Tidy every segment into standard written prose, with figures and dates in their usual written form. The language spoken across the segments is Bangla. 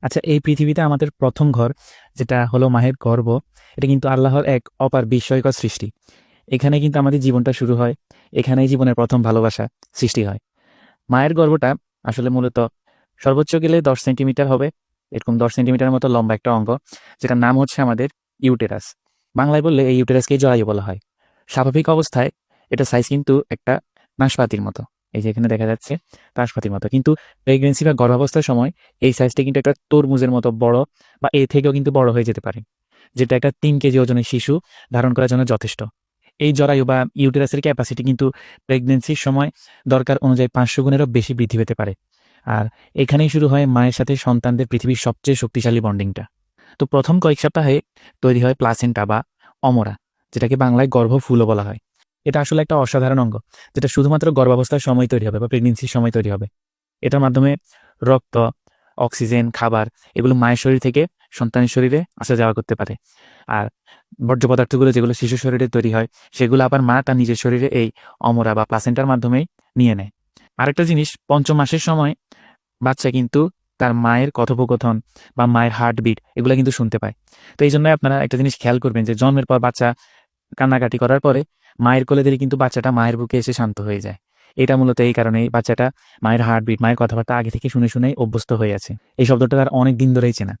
আচ্ছা, এই পৃথিবীতে আমাদের প্রথম ঘর যেটা হলো মায়ের গর্ভ, এটা কিন্তু আল্লাহর এক অপার বিস্ময়কর সৃষ্টি। এখানে কিন্তু আমাদের জীবনটা শুরু হয়, এখানেই জীবনের প্রথম ভালোবাসা সৃষ্টি হয়। মায়ের গর্ভটা আসলে মূলত সর্বোচ্চ গেলে 10 সেন্টিমিটার হবে, এরকম 10 সেন্টিমিটার মতো লম্বা একটা অঙ্গ, যেটার নাম হচ্ছে আমাদের ইউটেরাস। বাংলায় বললে এই ইউটেরাসকেই জরায়ু বলা হয়। স্বাভাবিক অবস্থায় এটা সাইজ কিন্তু একটা নাশপাতির মতো, এই যে এখানে দেখা যাচ্ছে নাশপাতির মতো, কিন্তু প্রেগনেন্সি বা গর্ভাবস্থার সময় এই সাইজটা কিন্তু একটা তরমুজের মতো বড়, বা এর থেকেও কিন্তু বড় হয়ে যেতে পারে, যেটা একটা 3 কেজি ওজনের শিশু ধারণ করার জন্য যথেষ্ট। এই জরায়ু বা ইউটেরাসের ক্যাপাসিটি কিন্তু প্রেগনেন্সির সময় দরকার অনুযায়ী 500 গুণেরও বেশি বৃদ্ধি পেতে পারে। আর এখানেই শুরু হয় মায়ের সাথে সন্তানদের পৃথিবীর সবচেয়ে শক্তিশালী বন্ডিংটা। তো প্রথম কয়েক সপ্তাহে তৈরি হয় প্লাসেন্টা বা অমরা, যেটাকে বাংলায় গর্ভফুলও বলা হয়। এটা আসলে একটা অসাধারণ অঙ্গ, যেটা শুধুমাত্র গর্ভাবস্থার সময় তৈরি হবে বা প্রেগনেন্সির সময় তৈরি হবে। এটার মাধ্যমে রক্ত, অক্সিজেন, খাবার এগুলো মায়ের শরীর থেকে সন্তানের শরীরে আসা যাওয়া করতে পারে। আর বর্জ্য পদার্থগুলো যেগুলো শিশুর শরীরে তৈরি হয়, সেগুলো আবার মা তার নিজের শরীরে এই অমরা বা প্লাসেন্টার মাধ্যমেই নিয়ে নেয়। আরেকটা জিনিস, পঞ্চম মাসের সময় বাচ্চা কিন্তু তার মায়ের কথোপকথন বা মায়ের হার্টবিট এগুলো কিন্তু শুনতে পায়। তো এই জন্য আপনারা একটা জিনিস খেয়াল করবেন যে জন্মের পর বাচ্চা কান্নাকাটি করার পরে মায়ের কোলে দিলে কিন্তু বাচ্চাটা মায়ের বুকে এসে শান্ত হয়ে যায়। এটা মূলত এই কারণেই বাচ্চাটা মায়ের হার্টবিট, মায়ের কথাবার্তা আগে থেকে শুনে শুনেই অভ্যস্ত হয়ে আছে। এই শব্দটা তার অনেক দিন ধরেই চেনা।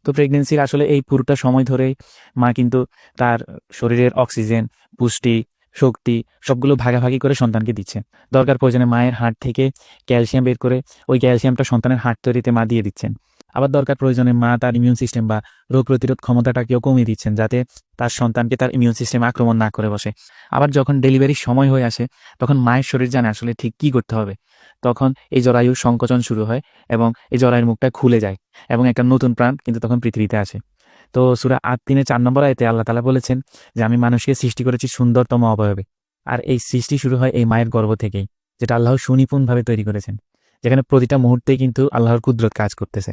তো প্রেগনেন্সির আসলে এই পুরোটা সময় ধরেই মা কিন্তু তার শরীরের অক্সিজেন, পুষ্টি, শক্তি সবগুলো ভাগাভাগি করে সন্তানকে দিচ্ছে। দরকার প্রয়োজনে মায়ের হাড় থেকে ক্যালসিয়াম বের করে ওই ক্যালসিয়ামটা সন্তানের হাড় তৈরিতে মা দিয়ে দিচ্ছেন। আবার দরকার প্রয়োজনে মা তার ইমিউন সিস্টেম বা রোগ প্রতিরোধ ক্ষমতাটাকেও কমিয়ে দিচ্ছেন, যাতে তার সন্তানকে তার ইমিউন সিস্টেম আক্রমণ না করে বসে। আবার যখন ডেলিভারির সময় হয়ে আসে, তখন মায়ের শরীর জানে আসলে ঠিক কি করতে হবে। তখন এই জরায়ুর সংকোচন শুরু হয় এবং এই জরায়ুর মুখটা খুলে যায় এবং একটা নতুন প্রাণ কিন্তু তখন পৃথিবীতে আসে। তো সূরা আত-তিনের ৪ নম্বর আয়াতে আল্লাহ তাআলা বলেছেন যে, আমি মানুষকে সৃষ্টি করেছি সুন্দরতম অবয়বে। আর এই সৃষ্টি শুরু হয় এই মায়ের গর্ভ থেকেই, যেটা আল্লাহ সুনিপুণভাবে তৈরি করেছেন, যেখানে প্রতিটা মুহূর্তেই কিন্তু আল্লাহর কুদরত কাজ করতেছে।